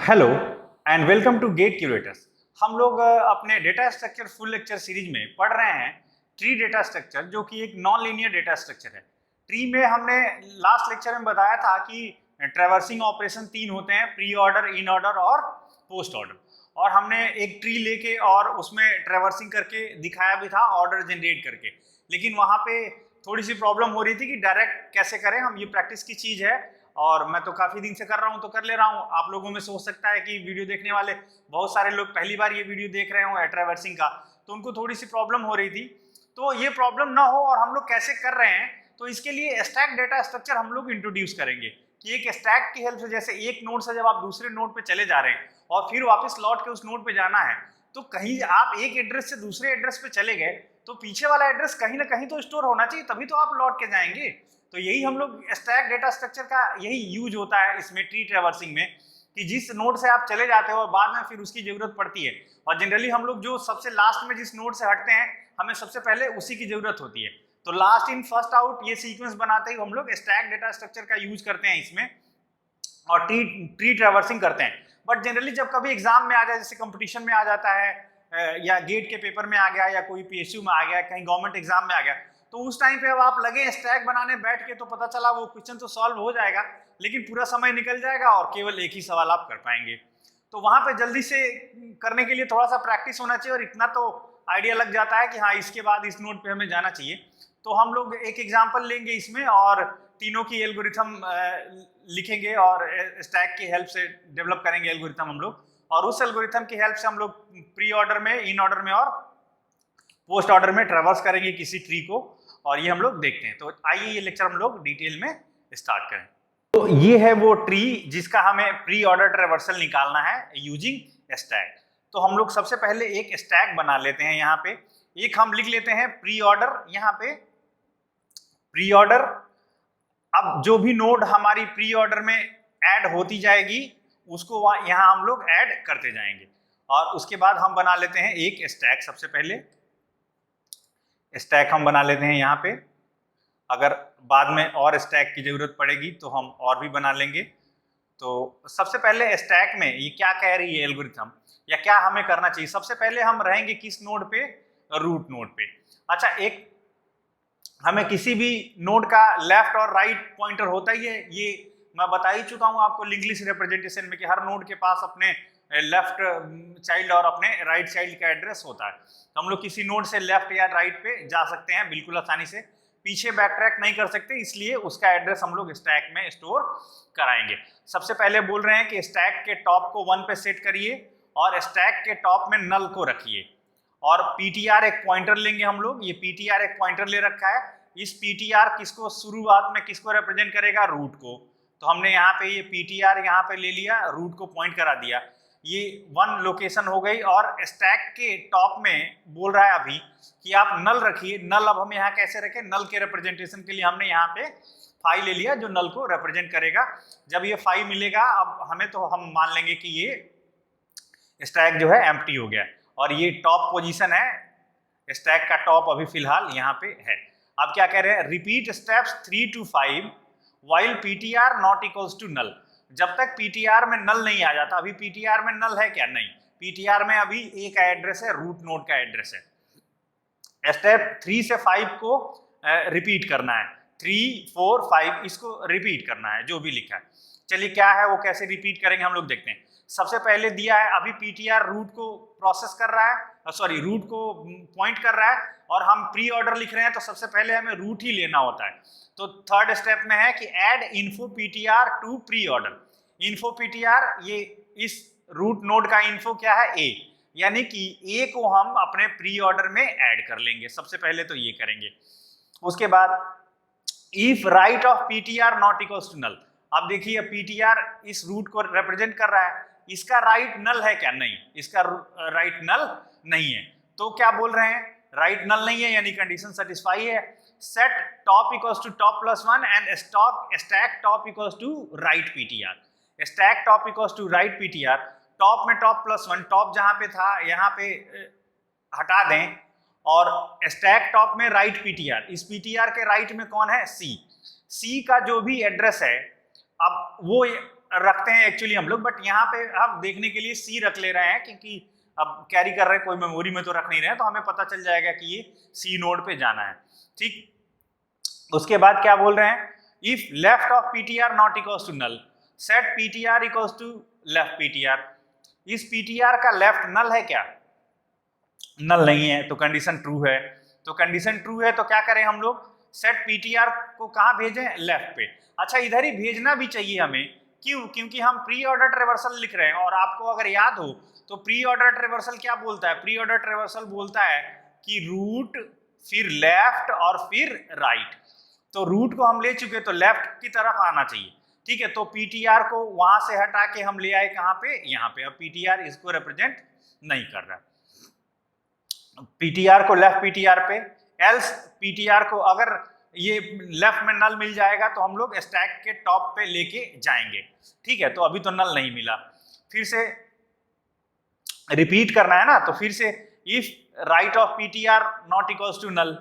Hello and welcome to gate curators. हम लोग अपने data structure full lecture series में पढ़ रहे हैं ट्री डेटा स्ट्रक्चर, जो कि एक नॉन लीनियर डेटा स्ट्रक्चर है। ट्री में हमने लास्ट लेक्चर में बताया था कि ट्रैवर्सिंग ऑपरेशन तीन होते हैं, प्री ऑर्डर, इन ऑर्डर और पोस्ट ऑर्डर। और हमने एक ट्री लेके और उसमें ट्रैवर्सिंग करके दिखाया भी था, ऑर्डर जनरेट करके। लेकिन वहाँ पे थोड़ी सी प्रॉब्लम हो रही थी कि डायरेक्ट कैसे करें हम, ये प्रैक्टिस की चीज़ है और मैं तो काफ़ी दिन से कर रहा हूँ तो कर ले रहा हूँ। आप लोगों में सोच सकता है कि वीडियो देखने वाले बहुत सारे लोग पहली बार ये वीडियो देख रहे हो ट्रैवर्सिंग का, तो उनको थोड़ी सी प्रॉब्लम हो रही थी। तो ये प्रॉब्लम ना हो और हम लोग कैसे कर रहे हैं, तो इसके लिए स्टैक डेटा स्ट्रक्चर हम लोग इंट्रोड्यूस करेंगे कि एक स्टैक की हेल्प से, जैसे एक नोड से जब आप दूसरे नोड पे चले जा रहे हैं और फिर वापस लौट के उस नोड पे जाना है, तो कहीं आप एक एड्रेस से दूसरे एड्रेस पे चले गए तो पीछे वाला एड्रेस कहीं ना कहीं तो स्टोर होना चाहिए, तभी तो आप लौट के जाएंगे। तो यही हम लोग स्टैक डेटा स्ट्रक्चर का यही यूज होता है इसमें ट्री ट्रैवर्सिंग में, कि जिस नोड से आप चले जाते हो और बाद में फिर उसकी जरूरत पड़ती है, और जनरली हम लोग जो सबसे लास्ट में जिस नोड से हटते हैं हमें सबसे पहले उसी की जरूरत होती है। तो लास्ट इन फर्स्ट आउट ये सीक्वेंस बनाते ही हम लोग स्टैक डेटा स्ट्रक्चर का यूज करते हैं इसमें और ट्री ट्रैवर्सिंग करते हैं। बट जनरली जब कभी एग्जाम में आ जाए, जैसे कंपटीशन में आ जाता है या गेट के पेपर में आ गया या कोई पीएसयू में आ गया, कहीं गवर्नमेंट एग्जाम में आ गया, तो उस टाइम पे अब आप लगे स्टैक बनाने बैठ के तो पता चला वो क्वेश्चन तो सॉल्व हो जाएगा, लेकिन पूरा समय निकल जाएगा और केवल एक ही सवाल आप कर पाएंगे। तो वहां पे जल्दी से करने के लिए थोड़ा सा प्रैक्टिस होना चाहिए और इतना तो आइडिया लग जाता है कि हाँ इसके बाद इस नोड पे हमें जाना चाहिए। तो हम लोग एक एग्जाम्पल लेंगे इसमें और तीनों की एल्गोरिथम लिखेंगे और स्टैक की हेल्प से डेवलप करेंगे एल्गोरिथम हम लोग, और उस एल्गोरिथम की हेल्प से हम लोग प्री ऑर्डर में, इन ऑर्डर में और पोस्ट ऑर्डर में ट्रैवर्स करेंगे किसी ट्री को, और ये हम लोग देखते हैं। तो आइए ये लेक्चर हम लोग डिटेल में स्टार्ट करें। तो ये है वो ट्री जिसका हमें प्री ऑर्डर ट्रैवर्सल निकालना है यूजिंग स्टैक। तो हम लोग सबसे पहले एक स्टैक बना लेते हैं। यहाँ पे एक हम लिख लेते हैं प्री ऑर्डर, यहाँ पे प्री ऑर्डर। अब जो भी नोड हमारी प्री ऑर्डर में ऐड होती जाएगी उसको यहाँ हम लोग ऐड करते जाएंगे, और उसके बाद हम बना लेते हैं एक स्टैक। सबसे पहले स्टैक हम बना लेते हैं यहाँ पे, अगर बाद में और स्टैक की जरूरत पड़ेगी तो हम और भी बना लेंगे। तो सबसे पहले स्टैक में ये क्या कह रही है एल्गोरिथम, या क्या हमें करना चाहिए। सबसे पहले हम रहेंगे किस नोड पे, रूट नोड पे। अच्छा, एक हमें किसी भी नोड का लेफ्ट और राइट पॉइंटर होता ही है, ये मैं बता ही चुका हूं आपको लिंक लिस्ट रिप्रेजेंटेशन में, कि हर नोड के पास अपने लेफ्ट चाइल्ड और अपने राइट चाइल्ड का एड्रेस होता है। तो हम लोग किसी नोड से लेफ्ट या राइट पे जा सकते हैं बिल्कुल आसानी से, पीछे बैक ट्रैक नहीं कर सकते, इसलिए उसका एड्रेस हम लोग स्टैक में स्टोर कराएंगे। सबसे पहले बोल रहे हैं कि स्टैक के टॉप को 1 पे सेट करिए और स्टैक के टॉप में नल को रखिए, और पीटीआर एक पॉइंटर लेंगे हम लोग। ये पीटीआर एक पॉइंटर ले रखा है। इस पीटीआर किसको शुरुआत में किसको रिप्रेजेंट करेगा, रूट को। तो हमने यहाँ पे ये पीटीआर यहाँ पे ले लिया, रूट को पॉइंट करा दिया। ये 1 लोकेशन हो गई, और स्टैक के टॉप में बोल रहा है अभी कि आप नल रखिए। नल अब हम यहाँ कैसे रखें, नल के रिप्रेजेंटेशन के लिए हमने यहाँ पे 5 ले लिया जो नल को रिप्रेजेंट करेगा। जब ये 5 मिलेगा अब हमें, तो हम मान लेंगे कि ये स्टैक जो है एम्प्टी हो गया, और ये टॉप पोजीशन है, स्टैक का टॉप अभी फिलहाल यहाँ पे है। अब क्या कह रहे हैं, repeat steps 3 to 5 while PTR not equals to null. जब तक पीटीआर में नल नहीं आ जाता, अभी पीटीआर में नल है क्या, नहीं, पीटीआर में अभी एक एड्रेस है, रूट नोड का एड्रेस है। स्टेप 3 से 5 को रिपीट करना है, 3, 4, 5 इसको रिपीट करना है जो भी लिखा है। चलिए क्या है वो कैसे रिपीट करेंगे हम लोग देखते हैं। सबसे पहले दिया है अभी पीटीआर रूट को प्रोसेस कर रहा है, सॉरी रूट को पॉइंट कर रहा है, और हम प्री ऑर्डर लिख रहे हैं, तो सबसे पहले हमें रूट ही लेना होता है। तो थर्ड स्टेप में है कि add info PTR to preorder. Info PTR, ये इस रूट नोड का इन्फो क्या है, ए, यानी कि ए को हम अपने प्री ऑर्डर में ऐड कर लेंगे। सबसे पहले तो ये करेंगे। उसके बाद if right of PTR not equals to null. अब देखिए पीटीआर इस रूट को रिप्रेजेंट कर रहा है, इसका राइट नल है क्या, नहीं, इसका राइट नल नहीं है। तो क्या बोल रहे हैं, राइट नल नहीं है यानी कंडीशन सेटिस्फाई है। Set top equals to top plus 1 and stack top equals to right PTR. Stack top equals to right PTR, top में टॉप प्लस 1, टॉप जहां पे था यहाँ पे हटा दें, और स्टैक टॉप में राइट पीटीआर। इस पीटीआर के राइट में कौन है, सी। सी का जो भी एड्रेस है, अब वो रखते हैं एक्चुअली हम लोग, बट यहाँ पे हम देखने के लिए सी रख ले रहे हैं क्योंकि अब कैरी कर रहे हैं, कोई मेमोरी में तो रख नहीं रहे हैं, तो हमें पता चल जाएगा कि ये सी नोड पे जाना है। ठीक, उसके बाद क्या बोल रहे हैं, if left of PTR not equals to null, set PTR equals to left PTR. इस पीटीआर का लेफ्ट नल है क्या? नल नहीं है, तो कंडीशन ट्रू है। तो कंडीशन ट्रू है तो क्या करें हम लोग, सेट पीटीआर को कहाँ भेजें, लेफ्ट पे। अच्छा, इधर ही भेजना भी चाहिए हमें, क्यों? क्योंकि हम प्री ऑर्डर ट्रेवर्सल लिख रहे हैं, और आपको अगर याद हो तो प्री ऑर्डर ट्रेवर्सल क्या बोलता है, प्री ऑर्डर ट्रेवर्सल बोलता है कि रूट फिर लेफ्ट और फिर राइट। तो रूट को हम ले चुके तो लेफ्ट की तरफ आना चाहिए, ठीक है। तो पीटीआर को वहां से हटा के हम ले आए कहाँ पे, यहाँ पे। अब पीटीआर इसको रिप्रेजेंट नहीं कर रहा, पीटीआर को लेफ्ट पीटीआर पे, एल्स पीटीआर को अगर ये लेफ्ट में नल मिल जाएगा तो हम लोग स्टैक के टॉप पे लेके जाएंगे, ठीक है। तो अभी तो नल नहीं मिला, फिर से रिपीट करना है ना, तो फिर से if right of PTR not equals to null.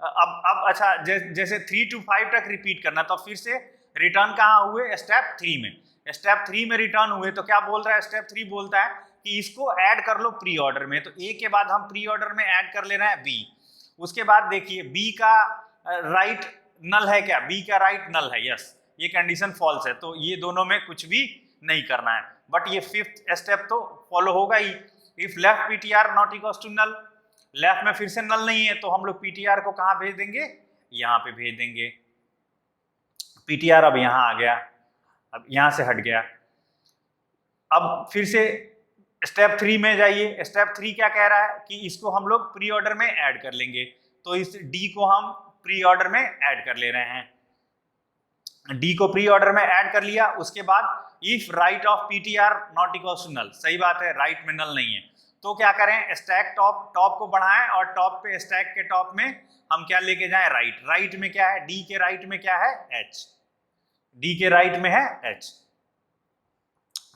अब अच्छा, जैसे 3 to 5 तक रिपीट करना, तो फिर से रिटर्न कहाँ हुए, स्टेप 3 में। स्टेप 3 में रिटर्न हुए तो क्या बोल रहा है, स्टेप 3 बोलता है कि इसको ऐड कर लो प्री ऑर्डर में। तो ए के बाद हम प्री ऑर्डर में ऐड कर ले रहे हैं बी। उसके बाद देखिए बी का राइट नल है क्या, बी का राइट नल है, यस, ये कंडीशन फॉल्स है, तो ये दोनों में कुछ भी नहीं करना है। बट ये 5th स्टेप तो फॉलो होगा ही। If left PTR not equals to null, left में फिर से नल नहीं है, तो हम लोग पीटीआर को कहाँ भेज देंगे, यहाँ पे भेज देंगे। पीटीआर अब यहाँ आ गया, अब यहाँ से हट गया। अब फिर से स्टेप 3 में जाइए। स्टेप 3 क्या कह रहा है कि इसको हम लोग प्री ऑर्डर में ऐड कर लेंगे, तो इस डी को हम प्री ऑर्डर में ऐड कर ले रहे हैं। डी को प्री ऑर्डर में ऐड कर लिया। उसके बाद if right of PTR not equals to null, सही बात है, राइट में नल नहीं है, तो क्या करें, स्टैक टॉप को बढ़ाएं और टॉप पे स्टैक के टॉप में हम क्या लेके जाएं, राइट। राइट में क्या है, डी के राइट में क्या है, एच, डी के राइट में है एच।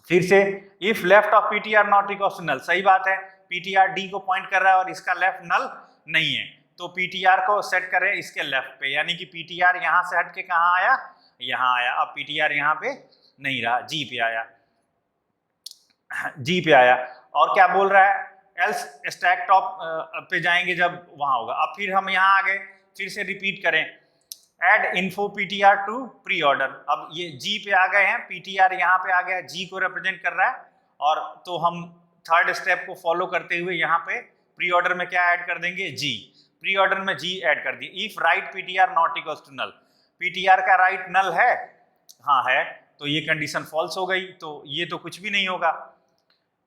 फिर से if left of PTR not equals to null, सही बात है, पीटीआर डी को पॉइंट कर रहा है और इसका लेफ्ट नल नहीं है, तो पीटीआर को सेट करें इसके लेफ्ट पे, यानी कि पीटीआर यहां से हट के कहां आया, यहां आया। अब पीटीआर यहां पे नहीं रहा, जी पे आया, जी पे आया। और क्या बोल रहा है, एल्स स्टैक टॉप पे जाएंगे जब वहां होगा। अब फिर हम यहाँ आ गए, फिर से रिपीट करें, add info PTR to preorder. अब ये जी पे आ गए हैं, पीटीआर यहाँ पे आ गया, जी को रिप्रेजेंट कर रहा है, और तो हम थर्ड स्टेप को फॉलो करते हुए यहाँ पे प्री ऑर्डर में क्या ऐड कर देंगे, जी। प्री ऑर्डर में जी ऐड कर दिए। If right PTR not equals to null, PTR का राइट नल है, हाँ है, तो ये कंडीशन फॉल्स हो गई, तो ये तो कुछ भी नहीं होगा।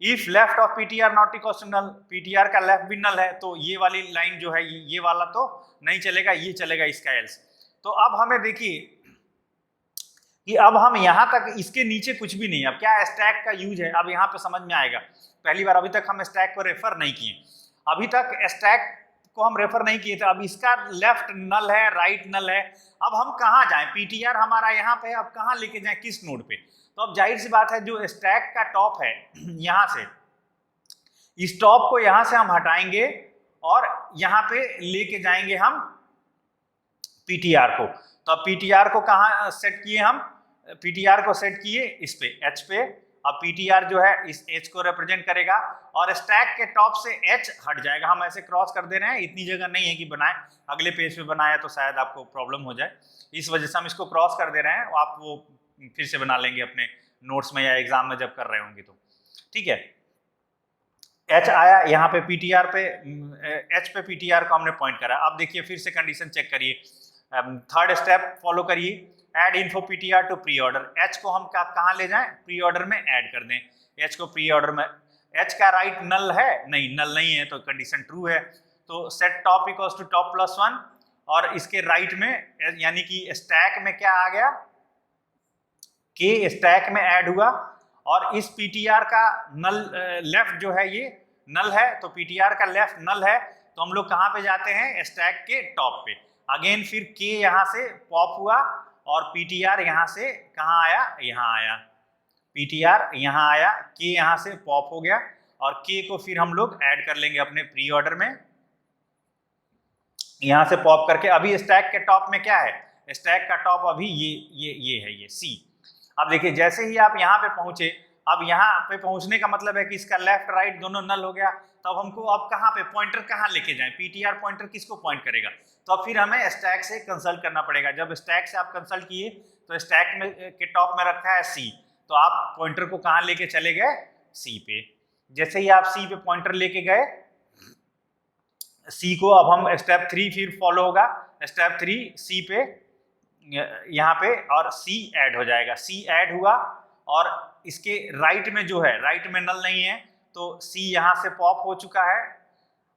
If left of PTR not equals to null, PTR का लेफ्ट भी नल है, तो ये वाली लाइन जो है, ये वाला तो नहीं चलेगा, ये चलेगा इसका एल्स। तो अब हमें देखिए कि अब हम यहां तक, इसके नीचे कुछ भी नहीं। अब क्या स्टैक का यूज है, अब यहाँ पे समझ में आएगा। पहली बार, अभी तक हम स्टैक को रेफर नहीं किए, अभी तक स्टैक को हम रेफर नहीं किए थे। अब इसका लेफ्ट नल है, राइट नल है, अब हम कहाँ जाएं, पीटीआर हमारा यहाँ पे, अब कहाँ लेके जाएं, किस नोड पे। तो अब जाहिर सी बात है, जो स्टैक का टॉप है यहाँ से, इस टॉप को यहाँ से हम हटाएंगे और यहाँ पे लेके जाएंगे हम पीटीआर को। तो अब पीटीआर को कहाँ सेट किए हम, पीटीआर को सेट किए इस पे, एच पे। अब पीटीआर जो है इस एच को रिप्रेजेंट करेगा और स्टैक के टॉप से एच हट जाएगा। हम ऐसे क्रॉस कर दे रहे हैं, इतनी जगह नहीं है कि बनाए, अगले पेज पे बनाया तो शायद आपको प्रॉब्लम हो जाए, इस वजह से हम इसको क्रॉस कर दे रहे हैं। आप वो फिर से बना लेंगे अपने नोट्स में या एग्जाम में जब कर रहे होंगे तो, ठीक है। एच आया यहाँ पे पीटीआर पे, एच पे पीटीआर को हमने पॉइंट करा। अब देखिए फिर से कंडीशन चेक करिए, थर्ड स्टेप फॉलो करिए, add info PTR to preorder. H को हम कहाँ ले जाएं, प्री ऑर्डर में ऐड कर दें, एच को प्री ऑर्डर में। एच का राइट नल है, नहीं, नल नहीं है, तो कंडीशन ट्रू है। तो set top equals to top plus 1, और इसके राइट में, यानी कि स्टैक में क्या आ गया, के स्टैक में ऐड हुआ, और इस पीटीआर का नल लेफ्ट जो है ये नल है, तो पीटीआर का लेफ्ट नल है, तो हम लोग कहाँ पे जाते हैं, स्टैक के टॉप पे। अगेन फिर के यहाँ से पॉप हुआ और पीटीआर यहाँ से कहाँ आया, यहाँ आया, पीटीआर यहाँ आया, के यहाँ से पॉप हो गया, और के को फिर हम लोग ऐड कर लेंगे अपने प्री ऑर्डर में, यहाँ से पॉप करके। अभी स्टैक के टॉप में क्या है, स्टैक का टॉप अभी ये है, ये सी। अब देखिए जैसे ही आप यहाँ पे पहुंचे, अब यहाँ पे पहुंचने का मतलब है कि इसका लेफ्ट राइट दोनों नल हो गया। तो अब हमको अब कहाँ पे पॉइंटर कहाँ लेके जाएं, पीटीआर पॉइंटर किसको पॉइंट करेगा, तो अब फिर हमें स्टैक से कंसल्ट करना पड़ेगा। जब स्टैक से आप कंसल्ट किए तो स्टैक में के टॉप में रखा है सी, तो आप पॉइंटर को कहाँ लेके चले गए, सी पे। जैसे ही आप सी पे पॉइंटर लेके गए, सी को अब हम स्टेप 3 फिर फॉलो होगा, स्टेप 3 सी पे यहाँ पे और सी ऐड हो जाएगा। सी ऐड हुआ और इसके राइट में जो है, राइट में नल नहीं है तो सी यहाँ से पॉप हो चुका है।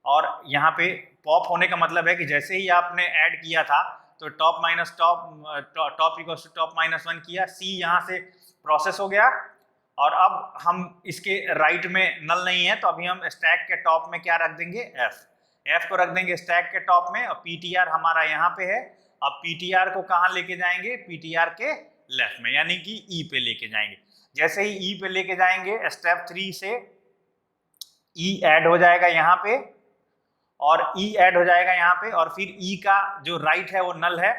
और यहाँ पे पॉप होने का मतलब है कि जैसे ही आपने ऐड किया था तो top minus top equals to top minus 1 किया, सी यहाँ से प्रोसेस हो गया। और अब हम इसके राइट में नल नहीं है तो अभी हम स्टैक के टॉप में क्या रख देंगे, एफ को रख देंगे स्टैक के टॉप में। और पीटीआर हमारा यहाँ पे है, अब पीटीआर को कहाँ लेके जाएंगे, पीटीआर के लेफ्ट में, यानी कि ई पे लेके जाएंगे। जैसे ही ई पे लेके जाएंगे स्टेप 3 से ई ऐड हो जाएगा यहाँ पे, और ई ऐड हो जाएगा यहाँ पे, और फिर ई का जो राइट है वो नल है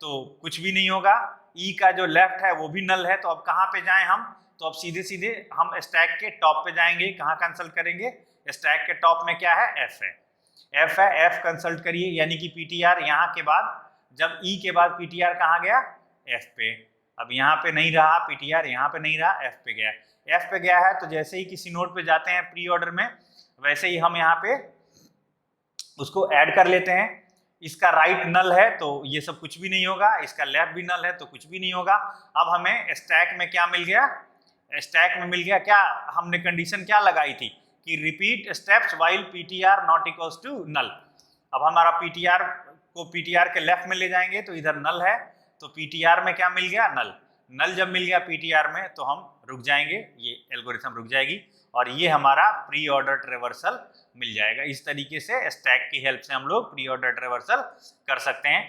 तो कुछ भी नहीं होगा, ई का जो लेफ्ट है वो भी नल है। तो अब कहाँ पे जाएं हम, तो अब सीधे सीधे हम स्टैक के टॉप पे जाएंगे। कहाँ कंसल्ट करेंगे, स्टैक के टॉप में क्या है, एफ है, एफ है, एफ कंसल्ट करिए, यानी कि पीटीआर यहाँ के बाद, जब ई के बाद पीटीआर कहाँ गया, एफ पे। अब यहाँ पे नहीं रहा पीटीआर, यहाँ पे नहीं रहा, एफ पे गया। एफ पे गया है तो जैसे ही किसी नोड पे जाते हैं प्री ऑर्डर में, वैसे ही हम यहाँ पे उसको ऐड कर लेते हैं। इसका राइट नल है तो ये सब कुछ भी नहीं होगा, इसका लेफ्ट भी नल है तो कुछ भी नहीं होगा। अब हमें स्टैक में क्या मिल गया, स्टैक में मिल गया क्या, हमने कंडीशन क्या लगाई थी कि repeat steps while PTR not equals to null. अब हमारा पीटीआर को पीटीआर के लेफ्ट में ले जाएंगे तो इधर नल है, तो पीटीआर में क्या मिल गया, नल। नल जब मिल गया पीटीआर में तो हम रुक जाएंगे, ये एल्गोरिथम रुक जाएगी और ये हमारा प्री ऑर्डर ट्रेवर्सल मिल जाएगा। इस तरीके से स्टैक की हेल्प से हम लोग प्री ऑर्डर ट्रेवर्सल कर सकते हैं।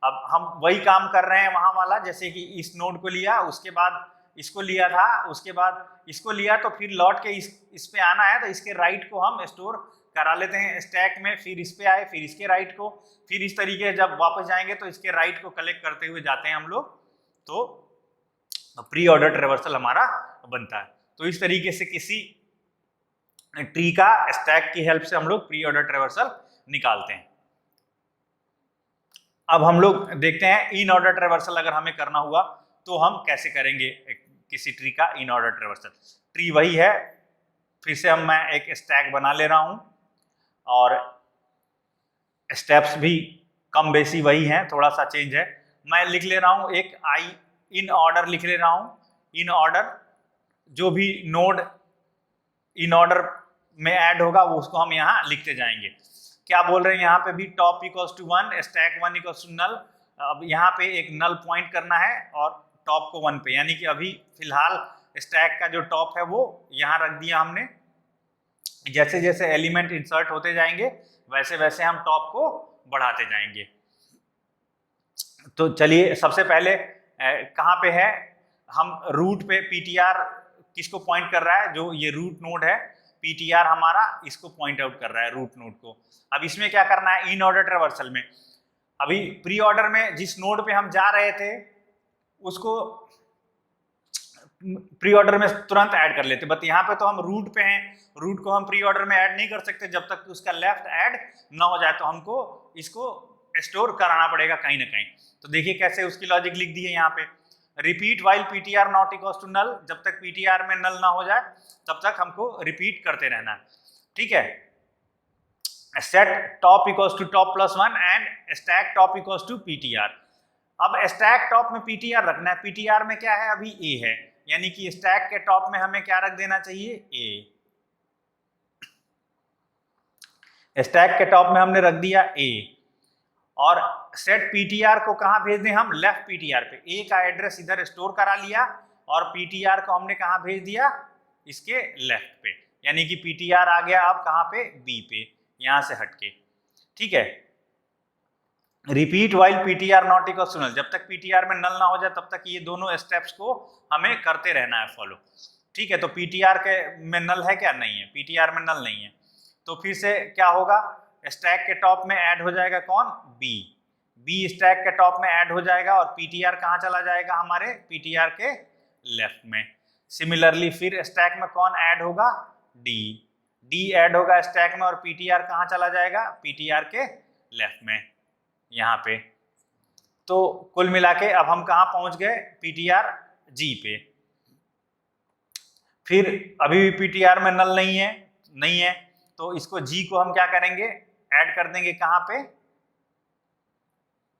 अब हम वही काम कर रहे हैं वहां वाला, जैसे कि इस नोड को लिया, उसके बाद इसको लिया था, उसके बाद इसको लिया, तो फिर लौट के इस पे आना है तो इसके राइट को हम स्टोर करा लेते हैं स्टैक में, फिर इस पे आए, फिर इसके राइट को, फिर इस तरीके जब वापस जाएंगे तो इसके राइट को कलेक्ट करते हुए जाते हैं हम लोग, तो प्री ऑर्डर ट्रेवर्सल हमारा बनता है। तो इस तरीके से किसी ट्री का स्टैक की हेल्प से हम लोग प्री ऑर्डर ट्रेवर्सल निकालते हैं। अब हम लोग देखते हैं इन ऑर्डर ट्रेवर्सल अगर हमें करना हुआ तो हम कैसे करेंगे किसी ट्री का इन ऑर्डर ट्रेवर्सल। ट्री वही है, फिर से मैं एक स्टैक बना ले रहा हूं और स्टेप्स भी कम बेसी वही हैं, थोड़ा सा चेंज है। मैं लिख ले रहा हूं एक आई इन ऑर्डर लिख ले रहा हूं, इन ऑर्डर जो भी नोड इन ऑर्डर में ऐड होगा वो उसको हम यहाँ लिखते जाएंगे। क्या बोल रहे हैं यहाँ पे भी, top equals to 1, stack 1 equals to null. अब यहाँ पे एक नल पॉइंट करना है और टॉप को 1 पे, यानी कि अभी फिलहाल स्टैक का जो टॉप है वो यहाँ रख दिया हमने। जैसे जैसे एलिमेंट इंसर्ट होते जाएंगे वैसे वैसे हम टॉप को बढ़ाते जाएंगे। तो चलिए सबसे पहले कहाँ पे है, हम रूट पे पीटीआर किसको पॉइंट कर रहा है, जो ये रूट नोड है, पीटीआर हमारा इसको पॉइंट आउट कर रहा है रूट नोड को। अब इसमें क्या करना है, इन ऑर्डर ट्रेवर्सल में अभी प्री ऑर्डर में जिस नोड पे हम जा रहे थे उसको प्री ऑर्डर में तुरंत ऐड कर लेते, बट यहाँ पे तो हम रूट पे हैं, रूट को हम प्री ऑर्डर में ऐड नहीं कर सकते जब तक उसका लेफ्ट ऐड ना हो जाए, तो हमको इसको स्टोर कराना पड़ेगा कहीं ना कहीं। तो देखिए कैसे उसकी लॉजिक लिख दी है यहाँ पे, repeat while PTR not equals to null, जब तक पीटीआर में नल ना हो जाए तब तक हमको रिपीट करते रहना है, ठीक है। Set top equals to top plus 1 and stack top equals to PTR. अब स्टैक टॉप में पीटीआर रखना है, पीटीआर में क्या है अभी ए है, यानी कि स्टैक के टॉप में हमें क्या रख देना चाहिए, ए। स्टैक के टॉप में हमने रख दिया ए, और सेट पीटीआर को कहाँ भेज दें हम, लेफ्ट पीटीआर पे। ए का एड्रेस इधर स्टोर करा लिया और पीटीआर को हमने कहाँ भेज दिया, इसके लेफ्ट पे, यानी कि पीटीआर आ गया अब कहाँ पे, बी पे, यहां से हटके, ठीक है। Repeat while PTR not equals to null, जब तक पीटीआर में नल ना हो जाए तब तक ये दोनों स्टेप्स को हमें करते रहना है फॉलो, ठीक है। तो पीटीआर के में नल है क्या, नहीं है, पीटीआर में नल नहीं है, तो फिर से क्या होगा, स्टैक के टॉप में ऐड हो जाएगा कौन, बी, बी स्टैक के टॉप में ऐड हो जाएगा और पीटीआर कहाँ चला जाएगा हमारे, पीटीआर के लेफ्ट में। सिमिलरली फिर स्टैक में कौन ऐड होगा, डी ऐड होगा स्टैक में और पीटीआर कहाँ चला जाएगा, पीटीआर के लेफ्ट में यहाँ पे। तो कुल मिला के अब हम कहाँ पहुंच गए, पीटीआर जी पे। फिर अभी भी पीटीआर में नल नहीं है तो इसको जी को हम क्या करेंगे, ऐड कर देंगे कहाँ पे,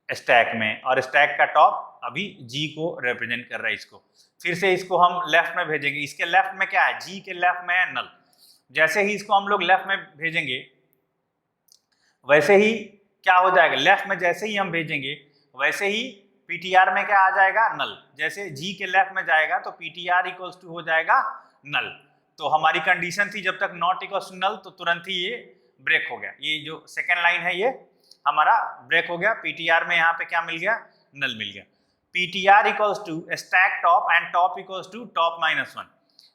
स्टैक में, और स्टैक का टॉप अभी जी को रिप्रेजेंट कर रहा है इसको। फिर से इसको हम लेफ्ट में भेजेंगे, इसके लेफ्ट में क्या है, जी के लेफ्ट में है नल। जैसे ही इसको हम लोग लेफ्ट में भेजेंगे वैसे ही क्या हो जाएगा, लेफ्ट में जैसे ही हम भेजेंगे वैसे ही पीटीआर में क्या आ जाएगा, नल। जैसे जी के लेफ्ट में जाएगा तो पीटीआर इक्वल्स टू हो जाएगा नल। तो हमारी कंडीशन थी जब तक नॉट इक्वल्स टू नल तो तुरंत ही ये ब्रेक हो गया। ये जो सेकेंड लाइन है ये हमारा ब्रेक हो गया, पीटीआर में यहाँ पे क्या मिल गया, नल मिल गया। PTR equals to stack top and top equals to top minus 1।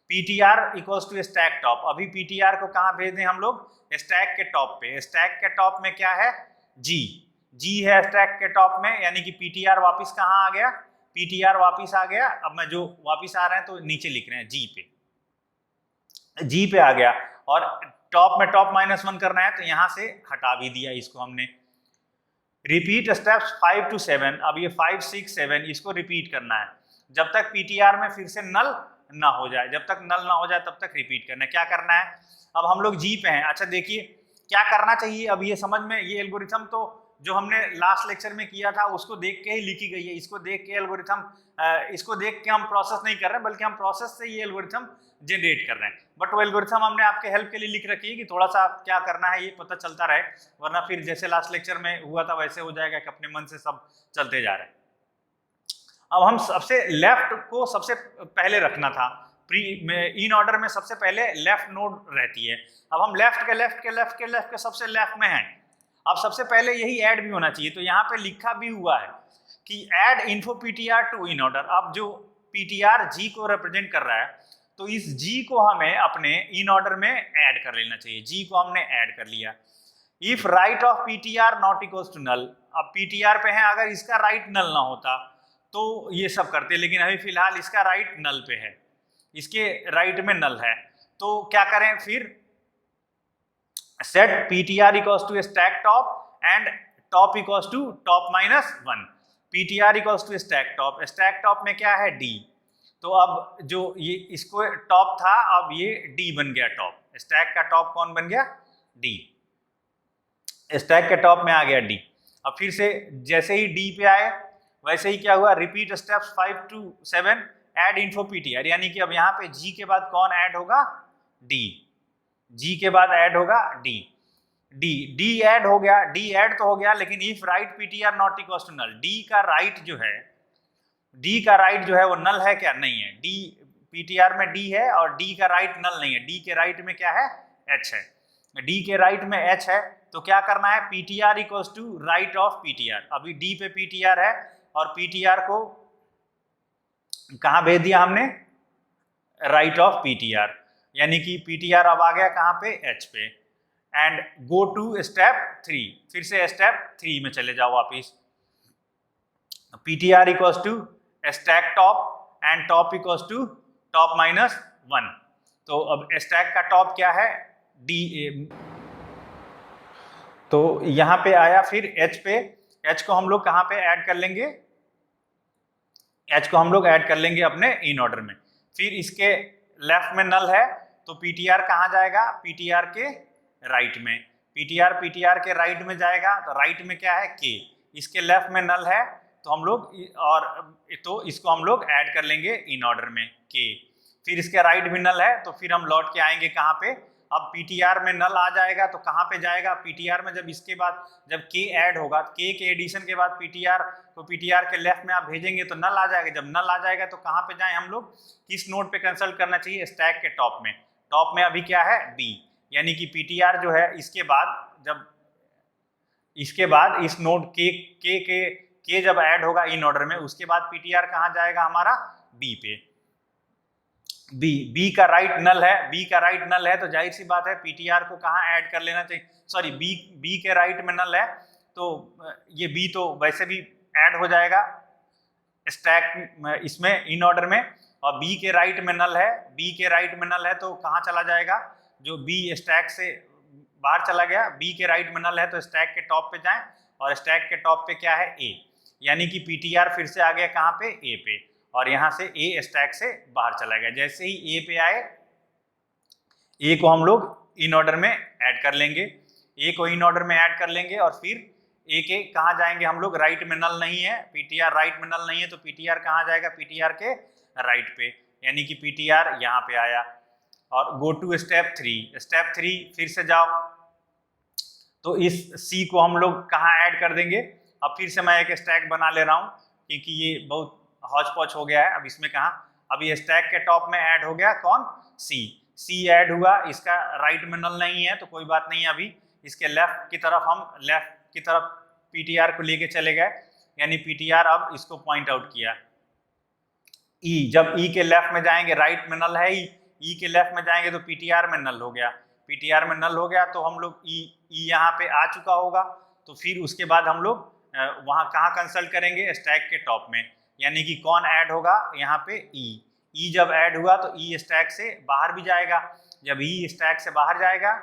PTR equals to stack top, अभी पीटीआर को कहाँ भेज दें हम लोग, स्टैक के टॉप पे। स्टैक के टॉप में क्या है, जी है स्टैक के टॉप में, यानी कि पीटीआर वापस कहाँ आ गया, पीटीआर वापस आ गया। अब मैं जो वापस आ रहे हैं तो नीचे लिख रहे हैं जी पे आ गया, और टॉप में टॉप माइनस 1 करना है तो यहां से हटा भी दिया इसको हमने। रिपीट स्टेप्स 5 to 7, अब ये 5 6 7 इसको रिपीट करना है जब तक पीटीआर में फिर से नल ना हो जाए। जब तक नल ना हो जाए तब तक रिपीट करना है। क्या करना है, अब हम लोग जी पे हैं। अच्छा देखिए क्या करना चाहिए, अब ये समझ में, ये एल्गोरिथम तो जो हमने लास्ट लेक्चर में किया था उसको देख के ही लिखी गई है। इसको देख के एल्गोरिथम, इसको देख के हम प्रोसेस नहीं कर रहे हैं बल्कि हम प्रोसेस से ये एल्गोरिथम जनरेट कर रहे हैं। बट वो एल्गोरिथम हमने आपके हेल्प के लिए लिख रखी है कि थोड़ा सा क्या करना है ये पता चलता रहे, वरना फिर जैसे लास्ट लेक्चर में हुआ था वैसे हो जाएगा कि अपने मन से सब चलते जा रहे हैं। अब हम सबसे लेफ्ट को सबसे पहले रखना था, इन ऑर्डर में सबसे पहले लेफ्ट नोड रहती है। अब हम लेफ्ट के सबसे लेफ्ट में हैं। अब सबसे पहले यही ऐड भी होना चाहिए, तो यहाँ पे लिखा भी हुआ है कि add info PTR to inorder. अब जो पीटीआर जी को रिप्रेजेंट कर रहा है तो इस जी को हमें अपने इन ऑर्डर में ऐड कर लेना चाहिए। जी को हमने ऐड कर लिया। If right of PTR not equals to null, अब पीटीआर पे है, अगर इसका राइट नल ना होता तो ये सब करते, लेकिन अभी फिलहाल इसका राइट नल पे है, इसके राइट में नल है, तो क्या करें फिर, set PTR equals to stack top and top equals to top minus 1। PTR equals to stack top में क्या है, डी। तो अब जो ये इसको टॉप था अब ये डी बन गया टॉप। स्टैक का टॉप कौन बन गया, डी। स्टैक के टॉप में आ गया डी। अब फिर से जैसे ही डी पे आए वैसे ही क्या हुआ, repeat steps 5 to 7 add info PTR, यानी कि अब यहाँ पे जी के बाद कौन ऐड होगा, डी। जी के बाद ऐड होगा डी ऐड हो गया। डी ऐड तो हो गया, लेकिन if right PTR not equal to null, D का राइट जो है वो नल है क्या, नहीं है। डी पीटीआर में डी है और डी का राइट नल नहीं है। डी के राइट में क्या है, एच है। डी के राइट में एच है तो क्या करना है, PTR equals to right of PTR. अभी डी पे पीटीआर है और पीटीआर को कहाँ भेज दिया हमने, राइट ऑफ पीटीआर, यानी कि पीटीआर अब आ गया कहाँ पे, एच पे। एंड गो टू स्टेप 3, फिर से स्टेप 3 में चले जाओ वापिस। PTR equals to stack top and top equals to top minus 1। तो अब स्टैक का टॉप क्या है, डी। तो यहां पे आया, फिर एच पे, एच को हम लोग कहां पे ऐड कर लेंगे, एच को हम लोग ऐड कर लेंगे अपने इन ऑर्डर में। फिर इसके लेफ्ट में नल है तो पीटीआर कहां जाएगा, पीटीआर के राइट में। पीटीआर के राइट में जाएगा तो राइट में क्या है, के। इसके लेफ्ट में नल है तो हम लोग, और तो इसको हम लोग ऐड कर लेंगे इन ऑर्डर में, के। फिर इसके राइट भी नल है तो फिर हम लौट के आएंगे कहाँ पे, अब पीटीआर में नल आ जाएगा तो कहाँ पे जाएगा, पीटीआर में। जब इसके बाद जब के ऐड होगा, के एडिशन के बाद पीटीआर को पीटीआर के लेफ्ट में आप भेजेंगे तो नल आ जाएगा। जब नल आ जाएगा तो कहाँ पे जाएं हम लोग, किस नोड पे कंसल्ट करना चाहिए, स्टैक के टॉप में। टॉप में अभी क्या है, बी, यानी कि पीटीआर जो है इसके बाद इस नोड के जब ऐड होगा इन ऑर्डर में, उसके बाद पीटीआर कहाँ जाएगा हमारा, बी पे। बी का राइट नल है, तो जाहिर सी बात है पीटीआर को कहाँ ऐड कर लेना चाहिए, सॉरी बी के राइट में नल है तो ये बी तो वैसे भी ऐड हो जाएगा स्टैक इसमें इन ऑर्डर में। और बी के राइट में नल है, बी के राइट में नल है तो कहाँ चला जाएगा, जो बी स्टैक से बाहर चला गया, बी के राइट में नल है तो स्टैक के टॉप पे जाएं, और स्टैक के टॉप पे क्या है, ए, यानी कि पीटीआर फिर से आ गया कहाँ पे, ए पे, और यहाँ से ए स्टैक से बाहर चला गया। जैसे ही ए पे आए, ए को हम लोग इन ऑर्डर में ऐड कर लेंगे, ए को इन ऑर्डर में ऐड कर लेंगे, और फिर ए के कहाँ जाएंगे हम लोग, राइट में नल नहीं है, पीटीआर राइट में नल नहीं है तो पीटीआर कहाँ जाएगा, पीटीआर के राइट पे, यानी कि पीटीआर यहाँ पे आया। और गो टू स्टेप 3, स्टेप 3 फिर से जाओ, तो इस सी को हम लोग कहाँ ऐड कर देंगे, अब फिर से मैं एक स्टैक बना ले रहा हूँ क्योंकि ये बहुत हौच पौच हो गया है। अब इसमें कहाँ, अब ये स्टैक के टॉप में ऐड हो गया कौन, सी ऐड हुआ, इसका राइट में नल नहीं है तो कोई बात नहीं, अभी इसके लेफ्ट की तरफ हम लेफ्ट की तरफ पीटीआर को लेके चले गए, यानी पीटीआर अब इसको पॉइंट आउट किया। ई, जब ई के लेफ्ट में जाएंगे, राइट में नल है ई के लेफ्ट में जाएंगे तो पीटीआर में नल हो गया, पीटीआर में नल हो गया तो हम लोग ई यहाँ पे आ चुका होगा, तो फिर उसके बाद हम लोग वहाँ कहाँ कंसल्ट करेंगे, स्टैक के टॉप में, यानी कि कौन ऐड होगा यहाँ पे, ई जब ऐड हुआ तो ई स्टैक से बाहर भी जाएगा, जब ई स्टैक से बाहर जाएगा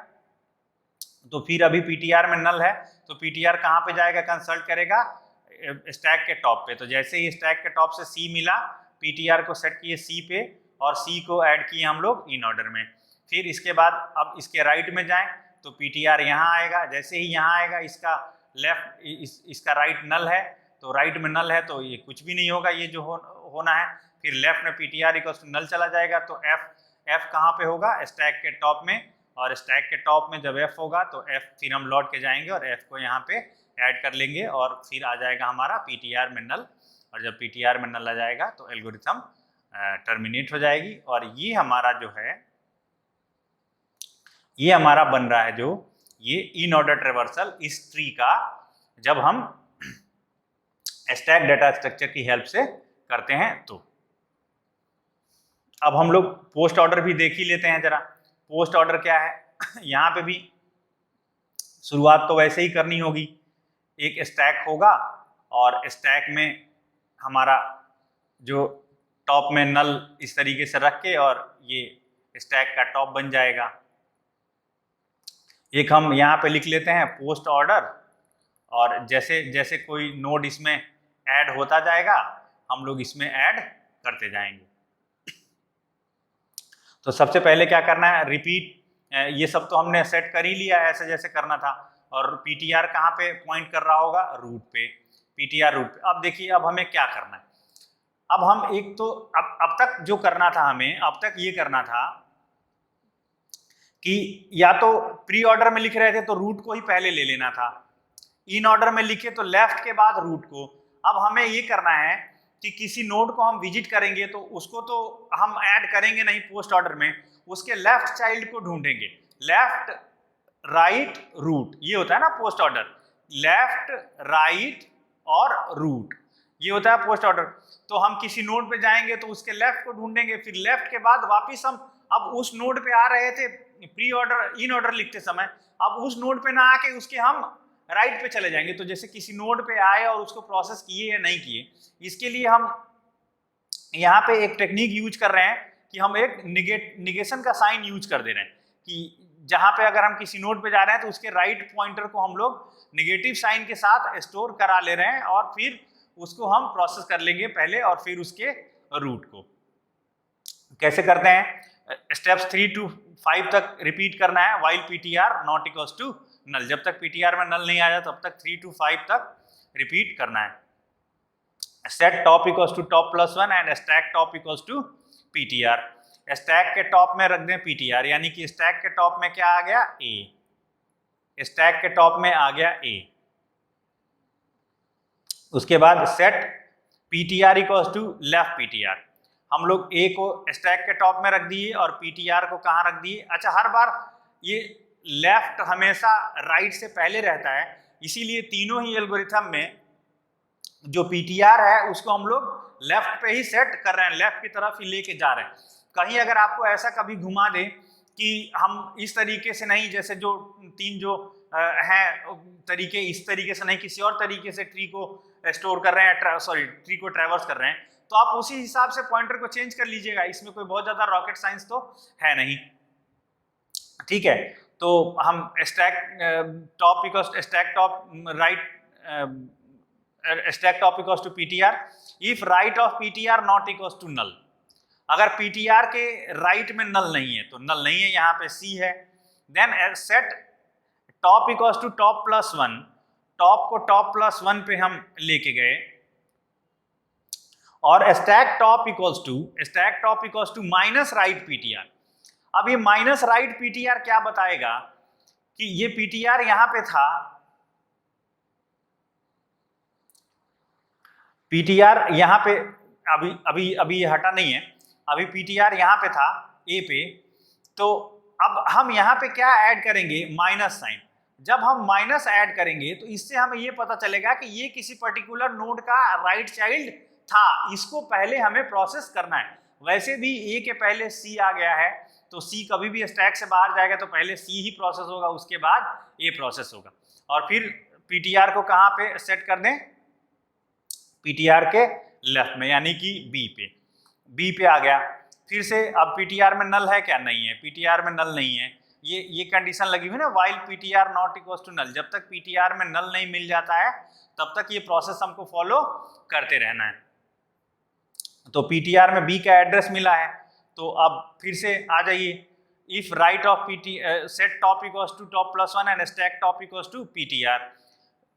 तो फिर अभी पीटीआर में नल है तो पीटीआर कहाँ पे जाएगा, कंसल्ट करेगा स्टैक के टॉप पे। तो जैसे ही स्टैक के टॉप से सी मिला, पीटीआर को सेट किए सी पे और सी को ऐड किए हम लोग इन ऑर्डर में। फिर इसके बाद अब इसके राइट में जाएं तो पीटीआर यहाँ आएगा, जैसे ही यहाँ आएगा इसका लेफ्ट इसका राइट नल है, तो राइट में नल है तो ये कुछ भी नहीं होगा, ये जो होना है। फिर लेफ्ट में पीटीआर इक्वल्स टू नल चला जाएगा तो एफ कहाँ पे होगा, स्टैक के टॉप में, और स्टैक के टॉप में जब एफ होगा तो एफ फिर हम लौट के जाएंगे और एफ को यहाँ पे ऐड कर लेंगे और फिर आ जाएगा हमारा पीटीआर में नल, और जब पीटीआर में नल आ जाएगा तो एल्गोरिथम टर्मिनेट हो जाएगी। और ये हमारा जो है, ये हमारा बन रहा है जो ये इन ऑर्डर ट्रेवर्सल इस ट्री का, जब हम स्टैक डाटा स्ट्रक्चर की हेल्प से करते हैं। तो अब हम लोग पोस्ट ऑर्डर भी देख ही लेते हैं जरा। पोस्ट ऑर्डर क्या है यहाँ पे भी शुरुआत तो वैसे ही करनी होगी, एक स्टैक होगा और स्टैक में हमारा जो टॉप में नल इस तरीके से रख के और ये स्टैक का टॉप बन जाएगा। एक हम यहाँ पे लिख लेते हैं पोस्ट ऑर्डर, और जैसे जैसे कोई नोड इसमें ऐड होता जाएगा हम लोग इसमें ऐड करते जाएंगे। तो सबसे पहले क्या करना है, रिपीट, ये सब तो हमने सेट कर ही लिया ऐसे जैसे करना था, और पीटीआर कहाँ पे पॉइंट कर रहा होगा, रूट पे, पीटीआर रूट पे। अब देखिए अब हमें क्या करना है, अब हम एक तो अब तक जो करना था हमें, अब तक ये करना था कि या तो प्री ऑर्डर में लिख रहे थे तो रूट को ही पहले ले लेना था, इन ऑर्डर में लिखे तो लेफ्ट के बाद रूट को। अब हमें ये करना है कि किसी नोड को हम विजिट करेंगे तो उसको तो हम ऐड करेंगे नहीं पोस्ट ऑर्डर में, उसके लेफ्ट चाइल्ड को ढूंढेंगे, लेफ्ट राइट रूट, ये होता है ना पोस्ट ऑर्डर, लेफ्ट राइट और रूट, ये होता है पोस्ट ऑर्डर। तो हम किसी नोड पे जाएंगे तो उसके लेफ्ट को ढूंढेंगे, फिर लेफ्ट के बाद वापिस हम अब उस नोड पे आ रहे थे प्री ऑर्डर इन ऑर्डर लिखते समय, अब उस नोड पे ना आके उसके हम राइट पे चले जाएंगे। तो जैसे किसी नोड पे आए और उसको प्रोसेस किए या नहीं किए, इसके लिए हम यहाँ पे एक टेक्निक यूज कर रहे हैं कि हम एक निगेशन का साइन यूज कर दे रहे हैं कि जहाँ पे अगर हम किसी नोड पे जा रहे हैं तो उसके राइट पॉइंटर को हम लोग निगेटिव साइन के साथ स्टोर करा ले रहे हैं, और फिर उसको हम प्रोसेस कर लेंगे पहले और फिर उसके रूट को। कैसे करते हैं, स्टेप्स 3 to 5 तक रिपीट करना है, while PTR not equals to null, जब तक पीटीआर में नल नहीं आया तब तक 3 to 5 तक रिपीट करना है। Set top equals to top plus 1 and stack top equals to PTR. Stack के टॉप में रख दें पीटीआर, यानी कि स्टैक के टॉप में क्या आ गया, ए, स्टैक के टॉप में आ गया ए। उसके बाद set PTR equals to left PTR, हम लोग ए को स्टैक के टॉप में रख दिए और पीटीआर को कहाँ रख दिए। अच्छा, हर बार ये लेफ्ट हमेशा राइट से पहले रहता है, इसीलिए तीनों ही एल्गोरिथम में जो पीटीआर है उसको हम लोग लेफ्ट पे ही सेट कर रहे हैं, लेफ्ट की तरफ ही लेके जा रहे हैं। कहीं अगर आपको ऐसा कभी घुमा दे कि हम इस तरीके से नहीं, जैसे जो तीन जो हैं तरीके, इस तरीके से नहीं किसी और तरीके से ट्री को स्टोर कर रहे हैं, सॉरी ट्री को ट्रैवर्स कर रहे हैं, तो आप उसी हिसाब से पॉइंटर को चेंज कर लीजिएगा, इसमें कोई बहुत ज्यादा रॉकेट साइंस तो है नहीं, ठीक है। तो हम stack top equals stack top right stack top equals to PTR if right of PTR not equals to null. अगर पीटीआर के राइट में नल नहीं है तो नल नहीं है, यहाँ पे सी है। Then set top equals to top plus 1, top को टॉप प्लस 1 पे हम लेके गए, और stack top equals to minus right PTR. अब ये माइनस राइट पीटीआर क्या बताएगा कि ये पीटीआर यहां पे था, पीटीआर यहां पे अभी ये हटा नहीं है, अभी पीटीआर यहां पे था ए पे, तो अब हम यहां पे क्या ऐड करेंगे, माइनस साइन। जब हम माइनस ऐड करेंगे तो इससे हमें ये पता चलेगा कि ये किसी पर्टिकुलर नोड का राइट चाइल्ड था, इसको पहले हमें प्रोसेस करना है। वैसे भी ए के पहले सी आ गया है, तो सी कभी भी स्टैक से बाहर जाएगा तो पहले सी ही प्रोसेस होगा, उसके बाद ए प्रोसेस होगा। और फिर पीटीआर को कहाँ पे सेट कर दें, पीटीआर के लेफ्ट में, यानी कि बी पे आ गया। फिर से अब पीटीआर में नल है क्या, नहीं है, पीटीआर में नल नहीं है। ये कंडीशन लगी हुई ना, while PTR not equal to null. जब तक पीटीआर में नल नहीं मिल जाता है तब तक ये प्रोसेस हमको फॉलो करते रहना है। तो पीटीआर में बी का एड्रेस मिला है, तो अब फिर से आ जाइए, if right of PT set top equals to top plus 1 and stack top equals to PTR,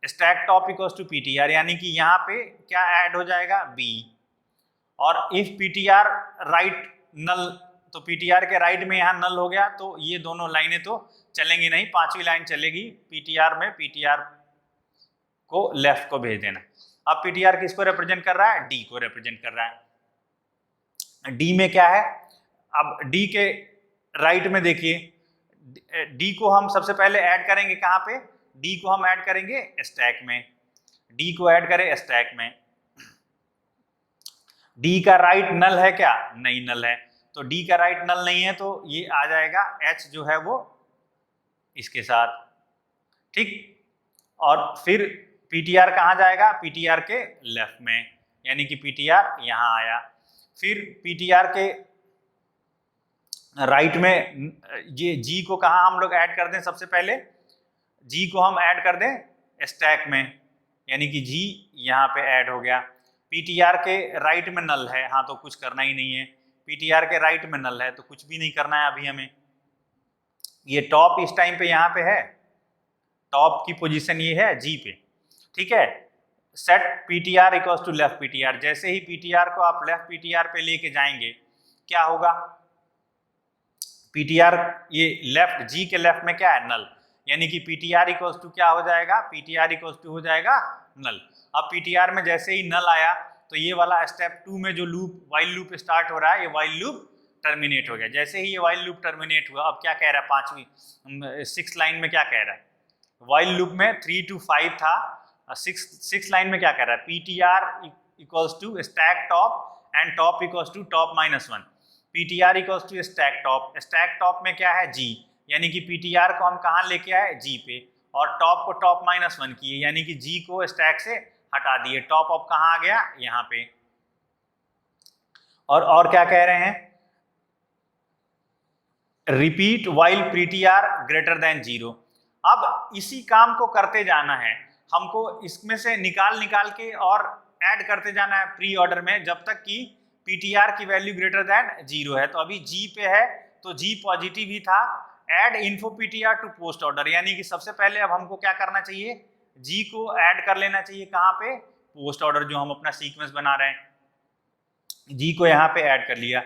stack top equals to PTR, यानी कि यहाँ पे क्या ऐड हो जाएगा, बी। और इफ पीटीआर राइट नल, तो पीटीआर के राइट में यहाँ नल हो गया, तो ये दोनों लाइनें तो चलेंगी नहीं, पांचवी लाइन चलेगी पीटीआर में, पीटीआर को लेफ्ट को भेज देना। अब पीटीआर किसको रिप्रेजेंट कर रहा है, डी को रिप्रेजेंट कर रहा है। डी में क्या है, अब डी के राइट में देखिए, डी को हम सबसे पहले ऐड करेंगे कहाँ पे, डी को हम ऐड करेंगे स्टैक में, डी को ऐड करें स्टैक में। डी का राइट नल है क्या, नहीं नल है, तो डी का राइट नल नहीं है तो ये आ जाएगा एच जो है वो इसके साथ, ठीक। और फिर पीटीआर कहाँ जाएगा, पीटीआर के लेफ्ट में, यानी कि पीटीआर यहाँ आया। फिर पीटीआर के राइट में ये जी को कहाँ हम लोग ऐड कर दें, सबसे पहले जी को हम ऐड कर दें स्टैक में, यानी कि जी यहाँ पे ऐड हो गया। पीटीआर के राइट में नल है, हाँ तो कुछ करना ही नहीं है, पीटीआर के राइट में नल है तो कुछ भी नहीं करना है अभी हमें। ये टॉप इस टाइम पे यहाँ पे है, टॉप की पोजीशन ये है जी पे, ठीक है। Set PTR equals to left PTR, जैसे ही पीटीआर को आप लेफ्ट पीटीआर पे लेके जाएंगे क्या होगा, पीटीआर ये लेफ्ट जी के लेफ्ट में क्या है, नल, यानी कि पीटीआर इक्वल्स टू क्या हो जाएगा, पीटीआर इक्वल्स टू हो जाएगा नल। अब पीटीआर में जैसे ही नल आया तो ये वाला स्टेप 2 में जो लूप वाइल लूप स्टार्ट हो रहा है, ये वाइल लूप टर्मिनेट हो गया। जैसे ही ये वाइल लूप टर्मिनेट हुआ, अब क्या कह रहा है, पांचवी 6 लाइन में क्या कह रहा है, वाइल लूप में 3 to 5 था, 6 लाइन में क्या कह रहा है, PTR equals to stack top and top equals to top -1, PTR equals to stack top में क्या है, जी, यानी कि पीटीआर को हम कहाँ लेके आए, जी पे, और टॉप को टॉप -1 किए, यानी कि जी को स्टैक से हटा दिए, टॉप ऑफ कहाँ आ गया, यहाँ पे। और क्या कह रहे हैं, repeat while PTR greater than 0। अब इसी काम को करते जाना है हमको, इसमें से निकाल के और ऐड करते जाना है प्री ऑर्डर में, जब तक कि पीटीआर की वैल्यू ग्रेटर देन 0 है। तो अभी जी पे है तो जी पॉजिटिव ही था, add info PTR to post order, यानी कि सबसे पहले अब हमको क्या करना चाहिए, जी को ऐड कर लेना चाहिए कहाँ पे, पोस्ट ऑर्डर, जो हम अपना सीक्वेंस बना रहे हैं, जी को यहाँ पे ऐड कर लिया।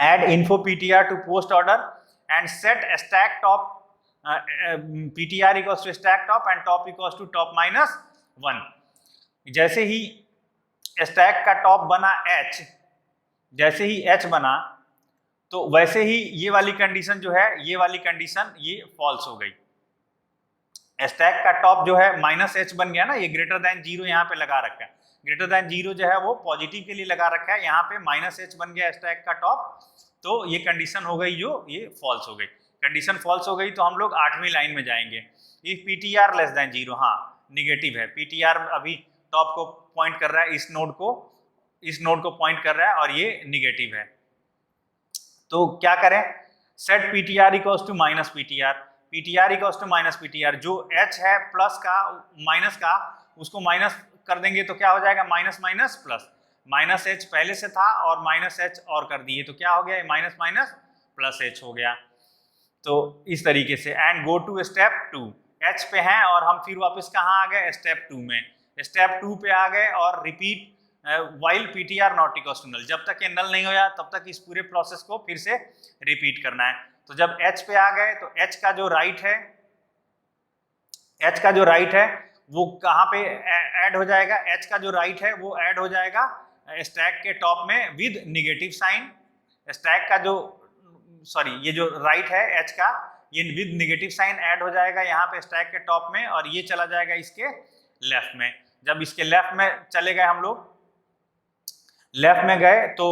Add info PTR to post order and set stack top PTR equals to stack top and top equals to top -1। जैसे ही स्टैक का टॉप बना एच, जैसे ही एच बना तो वैसे ही ये वाली कंडीशन जो है, ये वाली कंडीशन ये फॉल्स हो गई। स्टैक का टॉप जो है -h बन गया ना, ये ग्रेटर देन 0 यहाँ पे लगा रखा है, ग्रेटर देन 0 जो है वो पॉजिटिव के लिए लगा रखा है, यहाँ पे -h बन गया स्टैक का टॉप, तो ये कंडीशन हो गई जो ये फॉल्स हो गई। कंडीशन फॉल्स हो गई तो हम लोग 8वीं लाइन में जाएंगे, इफ पीटीआर लेस देन 0, हाँ निगेटिव है, पीटीआर अभी टॉप को पॉइंट कर रहा है, इस नोड को पॉइंट कर रहा है और ये निगेटिव है। तो क्या करें, set PTR equals to minus PTR, PTR equals to minus PTR, जो एच है प्लस का माइनस का उसको माइनस कर देंगे तो क्या हो जाएगा, minus minus plus, minus H पहले से था और माइनस एच और कर दिए तो क्या हो गया, माइनस माइनस प्लस एच हो गया। तो इस तरीके से and go to step 2, H पे हैं और हम फिर वापस कहाँ आ गए, स्टेप 2 में, स्टेप 2 पे आ गए और repeat while PTR not equals to null, जब तक ये नल नहीं हो जाए तब तक इस पूरे प्रोसेस को फिर से रिपीट करना है। तो जब एच पे आ गए तो एच का जो राइट है, एच का जो राइट है वो कहाँ पे ऐड हो जाएगा, एच का जो राइट है वो ऐड हो जाएगा स्टैक के टॉप में विद निगेटिव साइन, स्टैक का जो सॉरी ये जो राइट है एच का ये विद निगेटिव साइन ऐड हो जाएगा यहाँ पे स्टैक के टॉप में और ये चला जाएगा इसके लेफ्ट में। जब इसके लेफ्ट में चले गए हम लोग, लेफ्ट में गए तो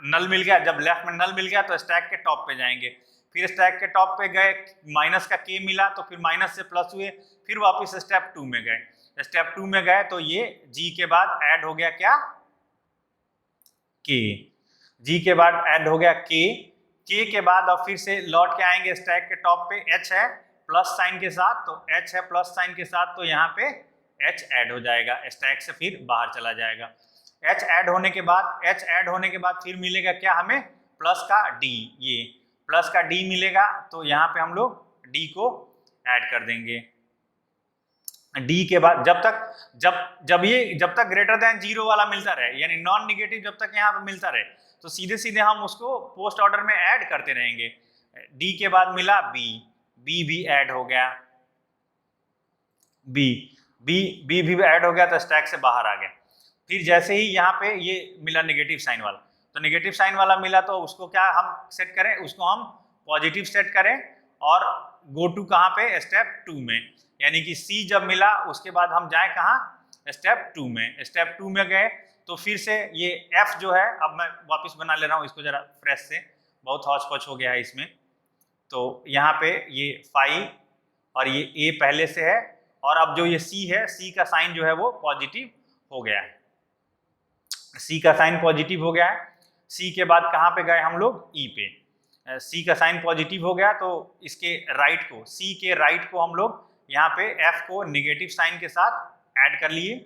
नल मिल गया, जब लेफ्ट में नल मिल गया तो स्टैक के टॉप पे जाएंगे, फिर स्टैक के टॉप पे गए माइनस का के मिला तो फिर माइनस से प्लस हुए, फिर वापस स्टेप 2 में गए, स्टेप 2 में गए तो ये जी के बाद ऐड हो गया क्या, के, जी के बाद ऐड हो गया के के बाद अब फिर से लौट के आएंगे स्टैक के टॉप पे, एच है प्लस साइन के साथ तो एच है प्लस साइन के साथ तो यहाँ पे एच ऐड हो जाएगा, स्टैक से फिर बाहर चला जाएगा। एच ऐड होने के बाद, एच ऐड होने के बाद फिर मिलेगा क्या हमें, प्लस का डी, ये प्लस का डी मिलेगा तो यहाँ पे हम लोग डी को ऐड कर देंगे। डी के बाद जब तक ग्रेटर देन 0 वाला मिलता रहे यानी नॉन निगेटिव जब तक यहाँ पे मिलता रहे तो सीधे सीधे हम उसको पोस्ट ऑर्डर में ऐड करते रहेंगे। डी के बाद मिला बी, बी भी ऐड हो गया, बी भी ऐड हो गया तो स्टैक से बाहर आ गया। फिर जैसे ही यहाँ पे ये मिला नेगेटिव साइन वाला, तो नेगेटिव साइन वाला मिला तो उसको क्या हम सेट करें, उसको हम पॉजिटिव सेट करें और गो टू कहाँ पे, स्टेप 2 में, यानी कि सी जब मिला उसके बाद हम जाए कहाँ, स्टेप 2 में, स्टेप 2 में गए तो फिर से ये एफ जो है, अब मैं वापस बना ले रहा हूँ इसको जरा फ्रेश से, बहुत हौच पौच हो गया है इसमें। तो यहाँ पे ये 5 और ये ए पहले से है और अब जो ये सी है, सी का साइन जो है वो पॉजिटिव हो गया है, सी का साइन पॉजिटिव हो गया है। सी के बाद कहाँ पे गए हम लोग, ई पे, सी का साइन पॉजिटिव हो गया तो इसके राइट को, सी के राइट को हम लोग यहाँ पे एफ को निगेटिव साइन के साथ ऐड कर लिए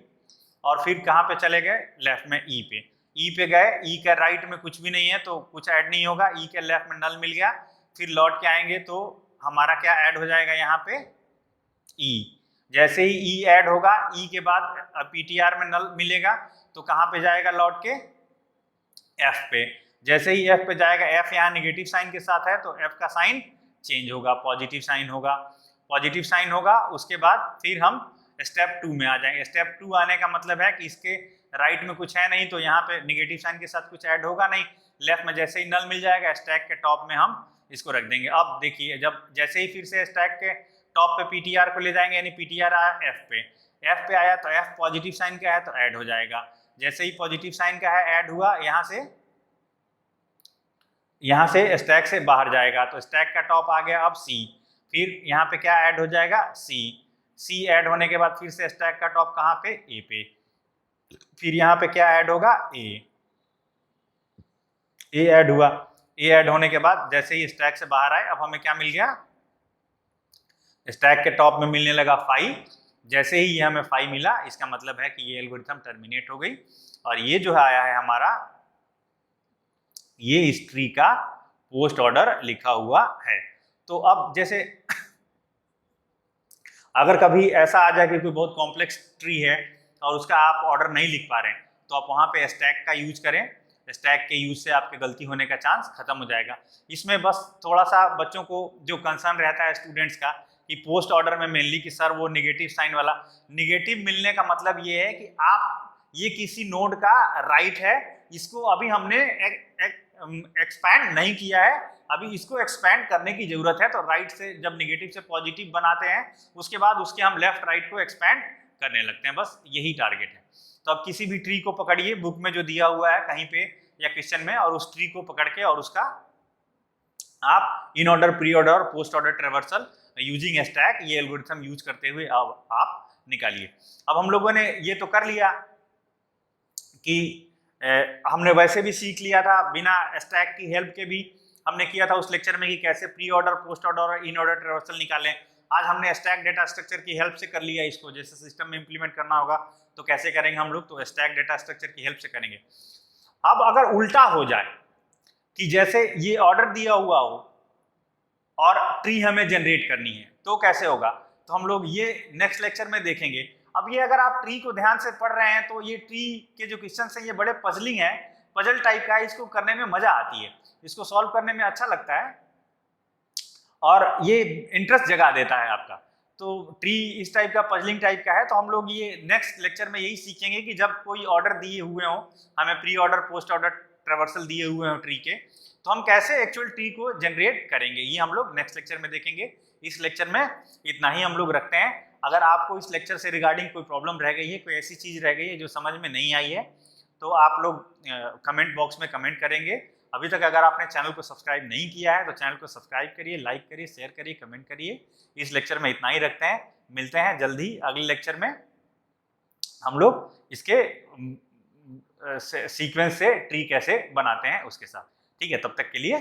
और फिर कहाँ पे चले गए, लेफ्ट में ई पे, ई पे गए, ई के राइट में कुछ भी नहीं है तो कुछ ऐड नहीं होगा, ई के लेफ्ट में नल मिल गया, फिर लौट के आएंगे तो हमारा क्या ऐड हो जाएगा यहाँ पे, ई, जैसे ही ई ऐड होगा, ई के बाद पीटीआर में नल मिलेगा तो कहाँ पे जाएगा लौट के, एफ पे, जैसे ही एफ पे जाएगा, एफ यहाँ निगेटिव साइन के साथ है तो एफ का साइन चेंज होगा, पॉजिटिव साइन होगा, पॉजिटिव साइन होगा, उसके बाद फिर हम स्टेप 2 में आ जाएंगे। स्टेप 2 आने का मतलब है कि इसके राइट में कुछ है नहीं तो यहाँ पे निगेटिव साइन के साथ कुछ ऐड होगा नहीं, लेफ्ट में जैसे ही नल मिल जाएगा स्टैक के टॉप में हम इसको रख देंगे। अब देखिए जब जैसे ही फिर से स्टैक के टॉप पे पीटीआर को ले जाएंगे, यानी पीटीआर आया एफ पे आया तो एफ पॉजिटिव साइन का है तो ऐड हो जाएगा, जैसे ही पॉजिटिव साइन का है ऐड हुआ, यहाँ से स्टैक से बाहर जाएगा तो स्टैक का टॉप आ गया अब सी, फिर यहाँ पे क्या ऐड हो जाएगा, सी ऐड होने के बाद फिर से स्टैक का टॉप कहाँ पे, ए पे, फिर यहाँ पे क्या ऐड होगा, ए ऐड हुआ, ए ऐड होने के बाद जैसे ही स्टैक से बाहर आए अब हमें क्या मिल गया, स्टैक के टॉप में मिलने लगा 5, जैसे ही ये हमें 5 मिला इसका मतलब है कि ये एल्गोरिथम टर्मिनेट हो गई और ये जो आया है हमारा, ये इस ट्री का पोस्ट ऑर्डर लिखा हुआ है। तो अब जैसे अगर कभी ऐसा आ जाए कि कोई बहुत कॉम्प्लेक्स ट्री है और उसका आप ऑर्डर नहीं लिख पा रहे हैं तो आप वहाँ पे स्टैक का यूज करें, स्टैक के यूज से आपके गलती होने का चांस खत्म हो जाएगा। इसमें बस थोड़ा सा बच्चों को जो कंसर्न रहता है स्टूडेंट्स का कि पोस्ट ऑर्डर में मेनली कि सर वो निगेटिव साइन वाला, निगेटिव मिलने का मतलब ये है कि आप ये किसी नोड का राइट है, इसको अभी हमने एक्सपैंड नहीं किया है, अभी इसको एक्सपैंड करने की जरूरत है। तो राइट से जब निगेटिव से पॉजिटिव बनाते हैं उसके बाद उसके हम लेफ्ट राइट को एक्सपैंड करने लगते हैं, बस यही टारगेट है। तो अब किसी भी ट्री को पकड़िए, बुक में जो दिया हुआ है कहीं पे या क्वेश्चन में, और उस ट्री को पकड़ के और उसका आप इन ऑर्डर, प्री ऑर्डर और post order traversal using stack, ये एल्गोरिथम यूज करते हुए अब आप निकालिए। अब हम लोगों ने ये तो कर लिया कि हमने वैसे भी सीख लिया था बिना स्टैक की हेल्प के भी हमने किया था उस लेक्चर में कि कैसे प्री ऑर्डर, पोस्ट ऑर्डर और इन ऑर्डर ट्रेवर्सल निकालें। आज हमने स्टैक डेटा स्ट्रक्चर की हेल्प से कर लिया इसको, जैसे सिस्टम में इंप्लीमेंट करना होगा तो कैसे करेंगे हम लोग, तो स्टैक डेटा स्ट्रक्चर की हेल्प से करेंगे। अब अगर उल्टा हो जाए कि जैसे ये ऑर्डर दिया हुआ हो और ट्री हमें जनरेट करनी है तो कैसे होगा, तो हम लोग ये नेक्स्ट लेक्चर में देखेंगे। अब ये अगर आप ट्री को ध्यान से पढ़ रहे हैं तो ये ट्री के जो क्वेश्चन हैं ये बड़े पजलिंग है, पजल टाइप का है, इसको करने में मजा आती है, इसको सॉल्व करने में अच्छा लगता है और ये इंटरेस्ट जगा देता है आपका। तो ट्री इस टाइप का पजलिंग टाइप का है, तो हम लोग ये नेक्स्ट लेक्चर में यही सीखेंगे कि जब कोई ऑर्डर दिए हुए हो, हमें pre order, post order, traversal दिए हुए हो ट्री के, तो हम कैसे एक्चुअल ट्री को जनरेट करेंगे, ये हम लोग नेक्स्ट लेक्चर में देखेंगे। इस लेक्चर में इतना ही हम लोग रखते हैं। अगर आपको इस लेक्चर से रिगार्डिंग कोई प्रॉब्लम रह गई है, कोई ऐसी चीज रह गई है जो समझ में नहीं आई है, तो आप लोग कमेंट बॉक्स में कमेंट करेंगे। अभी तक अगर आपने चैनल को सब्सक्राइब नहीं किया है तो चैनल को सब्सक्राइब करिए, लाइक करिए, शेयर करिए, कमेंट करिए। इस लेक्चर में इतना ही रखते हैं, मिलते हैं जल्दी अगले लेक्चर में। हम लोग इसके सीक्वेंस से ट्री कैसे बनाते हैं उसके साथ। ठीक है, तब तक के लिए